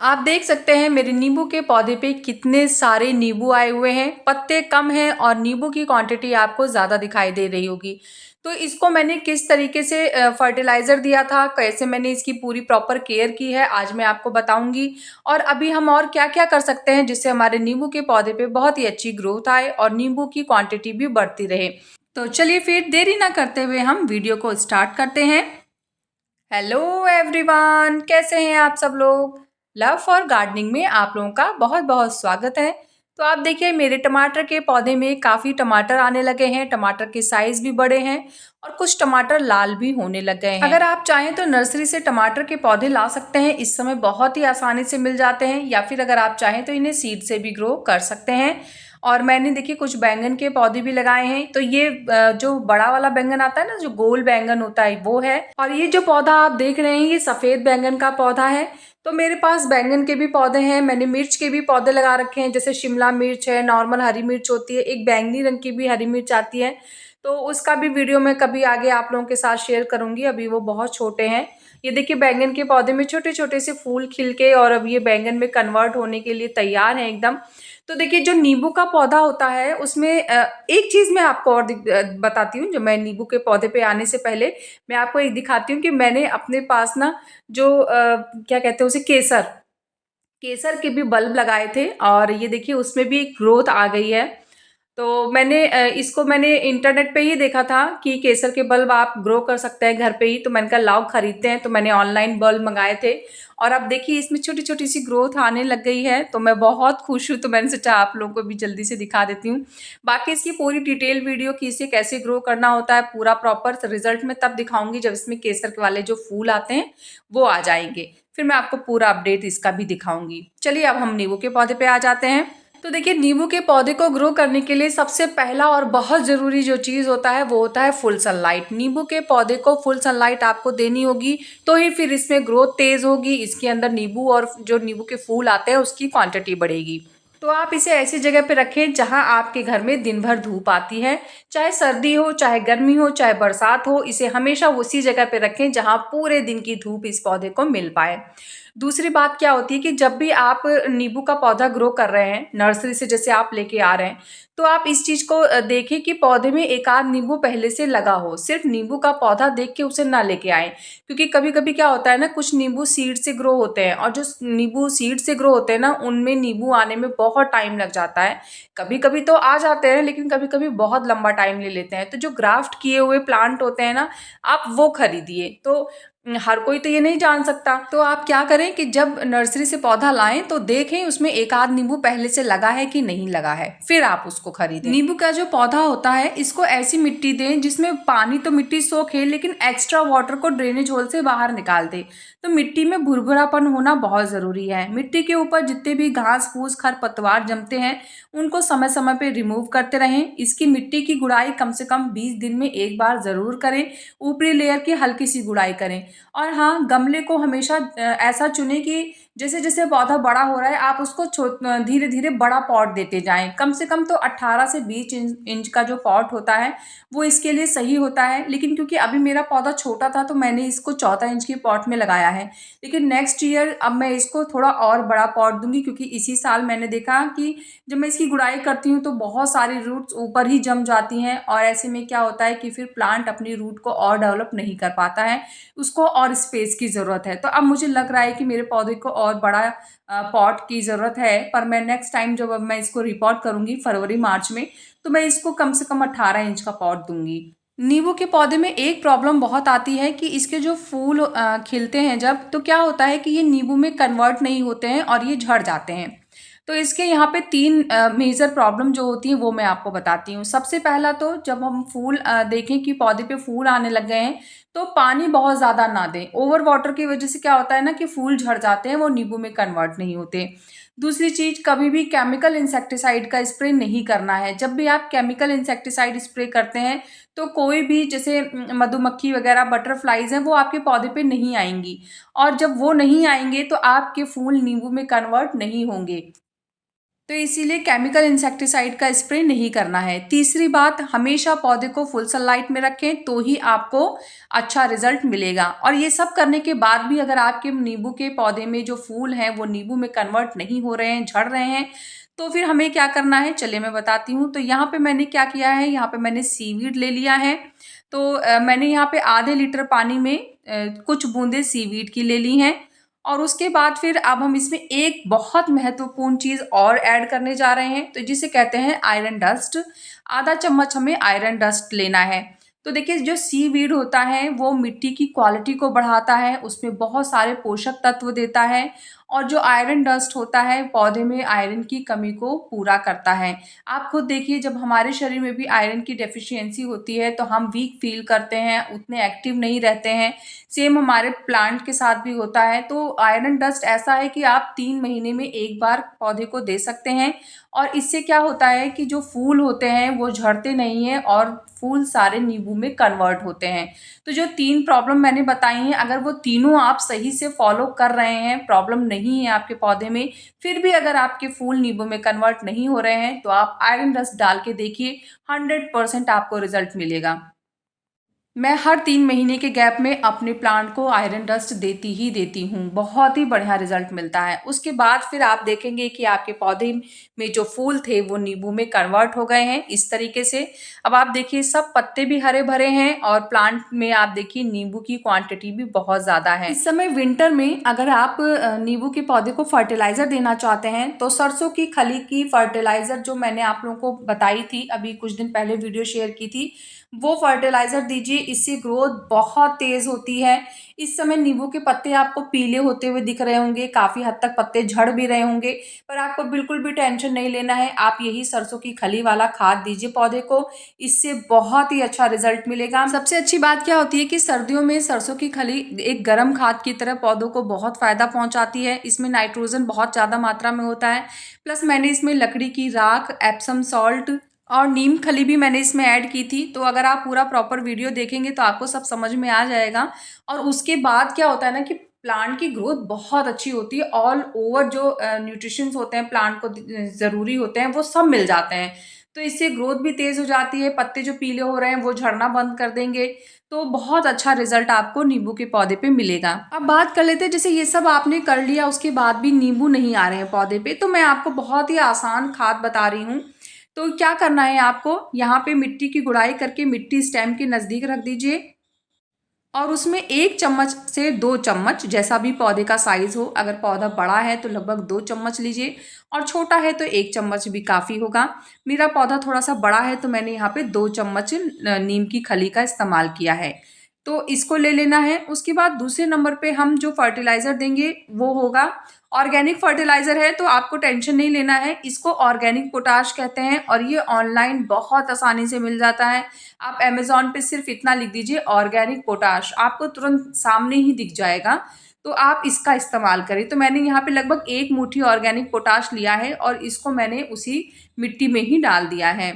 आप देख सकते हैं मेरे नींबू के पौधे पे कितने सारे नींबू आए हुए हैं। पत्ते कम हैं और नींबू की क्वांटिटी आपको ज़्यादा दिखाई दे रही होगी। तो इसको मैंने किस तरीके से फर्टिलाइज़र दिया था, कैसे मैंने इसकी पूरी प्रॉपर केयर की है, आज मैं आपको बताऊँगी। और अभी हम और क्या-क्या कर सकते हैं जिससे हमारे नींबू के पौधे पे बहुत ही अच्छी ग्रोथ आए और नींबू की क्वांटिटी भी बढ़ती रहे। तो चलिए फिर देरी ना करते हुए हम वीडियो को स्टार्ट करते हैं। हेलो एवरीवन, कैसे हैं आप सब लोग। लव फॉर गार्डनिंग में आप लोगों का बहुत बहुत स्वागत है। तो आप देखिए मेरे टमाटर के पौधे में काफ़ी टमाटर आने लगे हैं। टमाटर के साइज़ भी बड़े हैं और कुछ टमाटर लाल भी होने लग गए हैं। अगर आप चाहें तो नर्सरी से टमाटर के पौधे ला सकते हैं। इस समय बहुत ही आसानी से मिल जाते हैं, या फिर अगर आप चाहें तो इन्हें सीड से भी ग्रो कर सकते हैं। और मैंने देखिए कुछ बैंगन के पौधे भी लगाए हैं। तो ये जो बड़ा वाला बैंगन आता है ना, जो गोल बैंगन होता है, वो है। और ये जो पौधा आप देख रहे हैं, ये सफ़ेद बैंगन का पौधा है। तो मेरे पास बैंगन के भी पौधे हैं। मैंने मिर्च के भी पौधे लगा रखे हैं, जैसे शिमला मिर्च है, नॉर्मल हरी मिर्च होती है, एक बैंगनी रंग की भी हरी मिर्च आती है। तो उसका भी वीडियो मैं कभी आगे आप लोगों के साथ शेयर करूंगी। अभी वो बहुत छोटे हैं। ये देखिए बैंगन के पौधे में छोटे छोटे से फूल खिल के और अब ये बैंगन में कन्वर्ट होने के लिए तैयार है एकदम। तो देखिए जो नींबू का पौधा होता है उसमें एक चीज़ मैं आपको और बताती हूँ। जो मैं नींबू के पौधे पे आने से पहले मैं आपको एक दिखाती हूँ कि मैंने अपने पास ना जो क्या कहते हैं उसे, केसर केसर के भी बल्ब लगाए थे और ये देखिए उसमें भी ग्रोथ आ गई है। तो मैंने इसको मैंने इंटरनेट पे ही देखा था कि केसर के बल्ब आप ग्रो कर सकते हैं घर पे ही। तो मैंने कहा लाओ खरीदते हैं। तो मैंने ऑनलाइन बल्ब मंगाए थे और अब देखिए इसमें छोटी छोटी सी ग्रोथ आने लग गई है। तो मैं बहुत खुश हूँ। तो मैंने सोचा आप लोगों को भी जल्दी से दिखा देती हूँ। बाकी इसकी पूरी डिटेल वीडियो कि इसे कैसे ग्रो करना होता है पूरा प्रॉपर रिजल्ट में तब दिखाऊंगी जब इसमें केसर के वाले जो फूल आते हैं वो आ जाएंगे। फिर मैं आपको पूरा अपडेट इसका भी दिखाऊंगी। चलिए अब हम नींबू के पौधे पे आ जाते हैं। तो देखिए नींबू के पौधे को ग्रो करने के लिए सबसे पहला और बहुत ज़रूरी जो चीज़ होता है वो होता है फुल सनलाइट। नींबू के पौधे को फुल सनलाइट आपको देनी होगी, तो ही फिर इसमें ग्रोथ तेज़ होगी। इसके अंदर नींबू और जो नींबू के फूल आते हैं उसकी क्वांटिटी बढ़ेगी। तो आप इसे ऐसी जगह पे रखें जहां आपके घर में दिन भर धूप आती है। चाहे सर्दी हो, चाहे गर्मी हो, चाहे बरसात हो, इसे हमेशा उसी जगह पे रखें जहां पूरे दिन की धूप इस पौधे को मिल पाए। दूसरी बात क्या होती है कि जब भी आप नींबू का पौधा ग्रो कर रहे हैं नर्सरी से, जैसे आप लेके आ रहे हैं, तो आप इस चीज़ को देखें कि पौधे में एक आध नींबू पहले से लगा हो। सिर्फ नींबू का पौधा देख के उसे ना लेके आएं, क्योंकि कभी कभी क्या होता है ना, कुछ नींबू सीड से ग्रो होते हैं और जो नींबू सीड से ग्रो होते हैं ना, उनमें नींबू आने में बहुत टाइम लग जाता है। कभी कभी तो आ जाते हैं, लेकिन कभी कभी बहुत लंबा टाइम ले लेते हैं। तो जो ग्राफ्ट किए हुए प्लांट होते हैं ना, आप वो खरीदिए। तो हर कोई तो ये नहीं जान सकता। तो आप क्या करें कि जब नर्सरी से पौधा लाएं तो देखें उसमें एक आध नींबू पहले से लगा है कि नहीं लगा है, फिर आप उसको खरीदें। नींबू का जो पौधा होता है इसको ऐसी मिट्टी दें जिसमें पानी तो मिट्टी सोखे, लेकिन एक्स्ट्रा वाटर को ड्रेनेज होल से बाहर निकाल दे। तो मिट्टी में भुरभुरापन होना बहुत ज़रूरी है। मिट्टी के ऊपर जितने भी घास फूस खरपतवार जमते हैं उनको समय समय पे रिमूव करते रहें। इसकी मिट्टी की गुड़ाई कम से कम 20 दिन में एक बार ज़रूर करें। ऊपरी लेयर की हल्की सी गुड़ाई करें। और हाँ, गमले को हमेशा ऐसा चुनें कि जैसे जैसे पौधा बड़ा हो रहा है आप उसको धीरे धीरे बड़ा पॉट देते जाएं। कम से कम तो 18 से 20 इंच का जो पॉट होता है वो इसके लिए सही होता है। लेकिन क्योंकि अभी मेरा पौधा छोटा था तो मैंने इसको 14 इंच की पॉट में लगाया है। लेकिन नेक्स्ट ईयर अब मैं इसको थोड़ा और बड़ा पॉट दूंगी, क्योंकि इसी साल मैंने देखा कि जब मैं इसकी गुड़ाई करती हूँ तो बहुत सारी रूट्स ऊपर ही जम जाती हैं और ऐसे में क्या होता है कि फिर प्लांट अपनी रूट को और डेवलप नहीं कर पाता है, उसको और स्पेस की ज़रूरत है। तो अब मुझे लग रहा है कि मेरे पौधे को और बड़ा पॉट की ज़रूरत है। पर मैं नेक्स्ट टाइम जब अब मैं इसको रिपोर्ट करूँगी फरवरी मार्च में, तो मैं इसको कम से कम 18 इंच का पॉट दूंगी। नींबू के पौधे में एक प्रॉब्लम बहुत आती है कि इसके जो फूल खिलते हैं जब, तो क्या होता है कि ये नींबू में कन्वर्ट नहीं होते हैं और ये झड़ जाते हैं। तो इसके यहाँ पे 3 मेजर प्रॉब्लम जो होती हैं वो मैं आपको बताती हूँ। सबसे पहला तो जब हम फूल देखें कि पौधे पे फूल आने लग गए हैं, तो पानी बहुत ज़्यादा ना दें। ओवर वाटर की वजह से क्या होता है ना कि फूल झड़ जाते हैं, वो नींबू में कन्वर्ट नहीं होते। दूसरी चीज़, कभी भी केमिकल इंसेक्टिसाइड का स्प्रे नहीं करना है। जब भी आप केमिकल इंसेक्टिसाइड स्प्रे करते हैं तो कोई भी जैसे मधुमक्खी वगैरह बटरफ्लाइज हैं वो आपके पौधे पे नहीं आएंगी, और जब वो नहीं आएंगे तो आपके फूल नींबू में कन्वर्ट नहीं होंगे। तो इसीलिए केमिकल इंसेक्टिसाइड का स्प्रे नहीं करना है। तीसरी बात, हमेशा पौधे को फुल सनलाइट में रखें तो ही आपको अच्छा रिजल्ट मिलेगा। और ये सब करने के बाद भी अगर आपके नींबू के पौधे में जो फूल हैं वो नींबू में कन्वर्ट नहीं हो रहे हैं, झड़ रहे हैं, तो फिर हमें क्या करना है, चलिए मैं बताती हूँ। तो यहाँ पे मैंने क्या किया है, यहाँ पे मैंने सीवीड ले लिया है। तो मैंने यहाँ पे आधे लीटर पानी में कुछ बूंदे सीवीड की ले ली हैं। और उसके बाद फिर अब हम इसमें एक बहुत महत्वपूर्ण चीज़ और ऐड करने जा रहे हैं, तो जिसे कहते हैं आयरन डस्ट। आधा चम्मच हमें आयरन डस्ट लेना है। तो देखिए, जो सीवीड होता है वो मिट्टी की क्वालिटी को बढ़ाता है, उसमें बहुत सारे पोषक तत्व देता है। और जो आयरन डस्ट होता है पौधे में आयरन की कमी को पूरा करता है। आप खुद देखिए, जब हमारे शरीर में भी आयरन की डेफिशिएंसी होती है तो हम वीक फील करते हैं, उतने एक्टिव नहीं रहते हैं। सेम हमारे प्लांट के साथ भी होता है। तो आयरन डस्ट ऐसा है कि आप 3 महीने में एक बार पौधे को दे सकते हैं। और इससे क्या होता है कि जो फूल होते हैं वो झड़ते नहीं हैं और फूल सारे नींबू में कन्वर्ट होते हैं। तो जो 3 प्रॉब्लम मैंने बताई हैं, अगर वो तीनों आप सही से फॉलो कर रहे हैं, प्रॉब्लम नहीं है आपके पौधे में, फिर भी अगर आपके फूल नींबू में कन्वर्ट नहीं हो रहे हैं, तो आप आयरन डस्ट डाल के देखिए, 100% आपको रिजल्ट मिलेगा। मैं हर 3 महीने के गैप में अपने प्लांट को आयरन डस्ट देती ही देती हूँ। बहुत ही बढ़िया रिज़ल्ट मिलता है। उसके बाद फिर आप देखेंगे कि आपके पौधे में जो फूल थे वो नींबू में कन्वर्ट हो गए हैं इस तरीके से। अब आप देखिए, सब पत्ते भी हरे-भरे हैं और प्लांट में आप देखिए नींबू की क्वांटिटी भी बहुत ज़्यादा है। इस समय विंटर में अगर आप नींबू के पौधे को फर्टिलाइज़र देना चाहते हैं तो सरसों की खली की फर्टिलाइज़र जो मैंने आप लोगों को बताई थी, अभी कुछ दिन पहले वीडियो शेयर की थी, वो फर्टिलाइज़र दीजिए। इससे ग्रोथ बहुत तेज़ होती है। इस समय नींबू के पत्ते आपको पीले होते हुए दिख रहे होंगे, काफ़ी हद तक पत्ते झड़ भी रहे होंगे, पर आपको बिल्कुल भी टेंशन नहीं लेना है। आप यही सरसों की खली वाला खाद दीजिए पौधे को, इससे बहुत ही अच्छा रिज़ल्ट मिलेगा। सबसे अच्छी बात क्या होती है कि सर्दियों में सरसों की खली एक गर्म खाद की तरह पौधों को बहुत फ़ायदा पहुँचाती है। इसमें नाइट्रोजन बहुत ज़्यादा मात्रा में होता है, प्लस मैंने इसमें लकड़ी की राख, एप्सम सॉल्ट और नीम खली भी मैंने इसमें ऐड की थी। तो अगर आप पूरा प्रॉपर वीडियो देखेंगे तो आपको सब समझ में आ जाएगा। और उसके बाद क्या होता है ना कि प्लांट की ग्रोथ बहुत अच्छी होती है। ऑल ओवर जो न्यूट्रिशंस होते हैं प्लांट को ज़रूरी होते हैं वो सब मिल जाते हैं। तो इससे ग्रोथ भी तेज़ हो जाती है, पत्ते जो पीले हो रहे हैं वो झड़ना बंद कर देंगे। तो बहुत अच्छा रिज़ल्ट आपको नींबू के पौधे पे मिलेगा। अब बात कर लेते हैं, जैसे ये सब आपने कर लिया उसके बाद भी नींबू नहीं आ रहे हैं पौधे पे, तो मैं आपको बहुत ही आसान खाद बता रही हूँ। तो क्या करना है आपको, यहाँ पे मिट्टी की गुड़ाई करके मिट्टी स्टेम के नज़दीक रख दीजिए और उसमें 1 चम्मच से 2 चम्मच, जैसा भी पौधे का साइज़ हो, अगर पौधा बड़ा है तो लगभग 2 चम्मच लीजिए और छोटा है तो 1 चम्मच भी काफ़ी होगा। मेरा पौधा थोड़ा-सा बड़ा है तो मैंने यहाँ पे 2 चम्मच नीम की खली का इस्तेमाल किया है। तो इसको ले लेना है। उसके बाद दूसरे नंबर पे हम जो फर्टिलाइज़र देंगे वो होगा ऑर्गेनिक फर्टिलाइज़र है, तो आपको टेंशन नहीं लेना है। इसको ऑर्गेनिक पोटाश कहते हैं और ये ऑनलाइन बहुत आसानी से मिल जाता है। आप अमेज़न पे सिर्फ़ इतना लिख दीजिए ऑर्गेनिक पोटाश, आपको तुरंत सामने ही दिख जाएगा। तो आप इसका इस्तेमाल करें। तो मैंने यहाँ पे लगभग 1 मुट्ठी ऑर्गेनिक पोटाश लिया है और इसको मैंने उसी मिट्टी में ही डाल दिया है।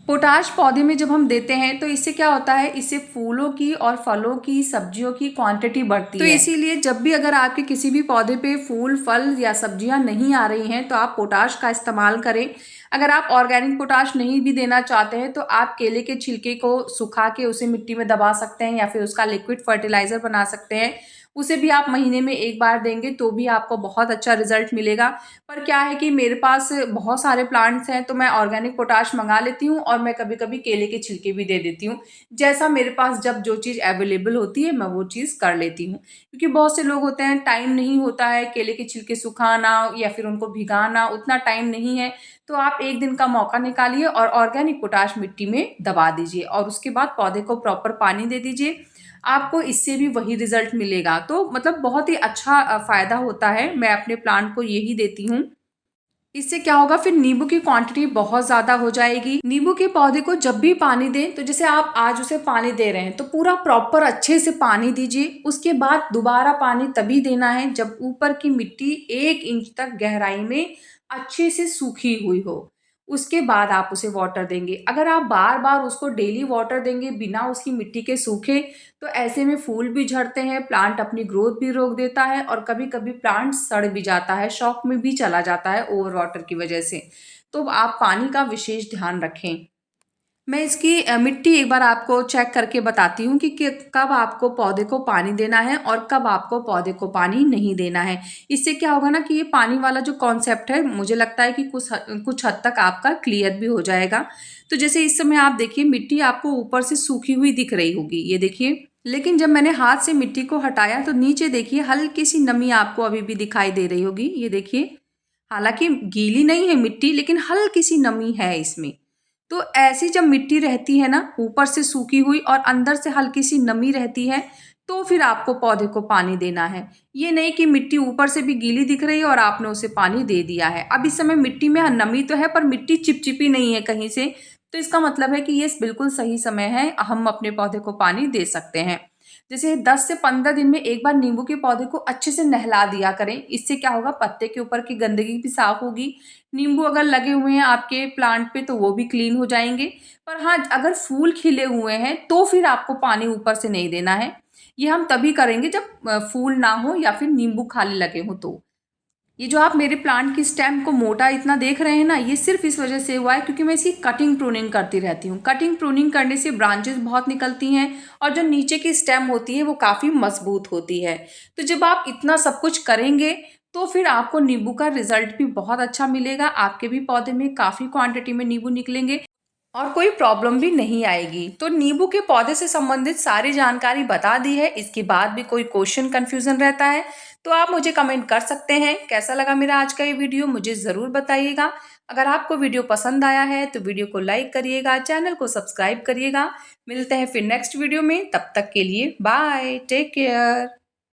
पोटाश पौधे में जब हम देते हैं तो इससे क्या होता है, इससे फूलों की और फलों की, सब्जियों की क्वांटिटी बढ़ती है। तो इसीलिए जब भी अगर आपके किसी भी पौधे पे फूल, फल या सब्जियां नहीं आ रही हैं तो आप पोटाश का इस्तेमाल करें। अगर आप ऑर्गेनिक पोटाश नहीं भी देना चाहते हैं तो आप केले के छिलके को सुखा के उसे मिट्टी में दबा सकते हैं या फिर उसका लिक्विड फर्टिलाइज़र बना सकते हैं। उसे भी आप महीने में 1 बार देंगे तो भी आपको बहुत अच्छा रिज़ल्ट मिलेगा। पर क्या है कि मेरे पास बहुत सारे प्लांट्स हैं तो मैं ऑर्गेनिक पोटाश मंगा लेती हूँ और मैं कभी-कभी केले के छिलके भी दे देती हूँ। जैसा मेरे पास जब जो चीज़ अवेलेबल होती है मैं वो चीज़ कर लेती हूँ। क्योंकि बहुत से लोग होते हैं, टाइम नहीं होता है केले के छिलके सुखाना या फिर उनको भिगाना, उतना टाइम नहीं है। तो आप 1 दिन का मौका निकालिए और ऑर्गेनिक पोटाश मिट्टी में दबा दीजिए और उसके बाद पौधे को प्रॉपर पानी दे दीजिए। आपको इससे भी वही रिज़ल्ट मिलेगा। तो मतलब बहुत ही अच्छा फ़ायदा होता है। मैं अपने प्लांट को यही देती हूँ। इससे क्या होगा, फिर नींबू की क्वांटिटी बहुत ज़्यादा हो जाएगी। नींबू के पौधे को जब भी पानी दें तो जैसे आप आज उसे पानी दे रहे हैं तो पूरा प्रॉपर अच्छे से पानी दीजिए। उसके बाद दोबारा पानी तभी देना है जब ऊपर की मिट्टी 1 इंच तक गहराई में अच्छे से सूखी हुई हो। उसके बाद आप उसे वाटर देंगे। अगर आप बार-बार उसको डेली वाटर देंगे बिना उसकी मिट्टी के सूखे, तो ऐसे में फूल भी झड़ते हैं, प्लांट अपनी ग्रोथ भी रोक देता है और कभी-कभी प्लांट सड़ भी जाता है, शॉक में भी चला जाता है ओवर वाटर की वजह से। तो आप पानी का विशेष ध्यान रखें। मैं इसकी मिट्टी एक बार आपको चेक करके बताती हूँ कि कब आपको पौधे को पानी देना है और कब आपको पौधे को पानी नहीं देना है। इससे क्या होगा ना कि ये पानी वाला जो कॉन्सेप्ट है, मुझे लगता है कि कुछ हद तक आपका क्लियर भी हो जाएगा। तो जैसे इस समय आप देखिए मिट्टी आपको ऊपर से सूखी हुई दिख रही होगी, ये देखिए। लेकिन जब मैंने हाथ से मिट्टी को हटाया तो नीचे देखिए हल्की सी नमी आपको अभी भी दिखाई दे रही होगी, ये देखिए। हालाँकि गीली नहीं है मिट्टी, लेकिन हल्की सी नमी है इसमें। तो ऐसी जब मिट्टी रहती है ना, ऊपर से सूखी हुई और अंदर से हल्की सी नमी रहती है, तो फिर आपको पौधे को पानी देना है। ये नहीं कि मिट्टी ऊपर से भी गीली दिख रही है और आपने उसे पानी दे दिया है। अब इस समय मिट्टी में नमी तो है, पर मिट्टी चिपचिपी नहीं है कहीं से, तो इसका मतलब है कि ये बिल्कुल सही समय है, हम अपने पौधे को पानी दे सकते हैं। जैसे 10 से 15 दिन में एक बार नींबू के पौधे को अच्छे से नहला दिया करें। इससे क्या होगा, पत्ते के ऊपर की गंदगी भी साफ होगी। नींबू अगर लगे हुए हैं आपके प्लांट पे तो वो भी क्लीन हो जाएँगे। पर हाँ, अगर फूल खिले हुए हैं तो फिर आपको पानी ऊपर से नहीं देना है। ये हम तभी करेंगे जब फूल ना हो या फिर नींबू खाली लगे हों तो। ये जो आप मेरे प्लांट की स्टेम को मोटा इतना देख रहे हैं ना, ये सिर्फ इस वजह से हुआ है क्योंकि मैं इसकी कटिंग प्रूनिंग करती रहती हूँ। कटिंग प्रूनिंग करने से ब्रांचेस बहुत निकलती हैं और जो नीचे की स्टेम होती है वो काफ़ी मजबूत होती है। तो जब आप इतना सब कुछ करेंगे तो फिर आपको नींबू का रिजल्ट भी बहुत अच्छा मिलेगा। आपके भी पौधे में काफ़ी क्वांटिटी में नींबू निकलेंगे और कोई प्रॉब्लम भी नहीं आएगी। तो नींबू के पौधे से संबंधित सारी जानकारी बता दी है। इसके बाद भी कोई क्वेश्चन कन्फ्यूज़न रहता है तो आप मुझे कमेंट कर सकते हैं। कैसा लगा मेरा आज का ये वीडियो मुझे ज़रूर बताइएगा। अगर आपको वीडियो पसंद आया है तो वीडियो को लाइक करिएगा, चैनल को सब्सक्राइब करिएगा। मिलते हैं फिर नेक्स्ट वीडियो में, तब तक के लिए बाय, टेक केयर।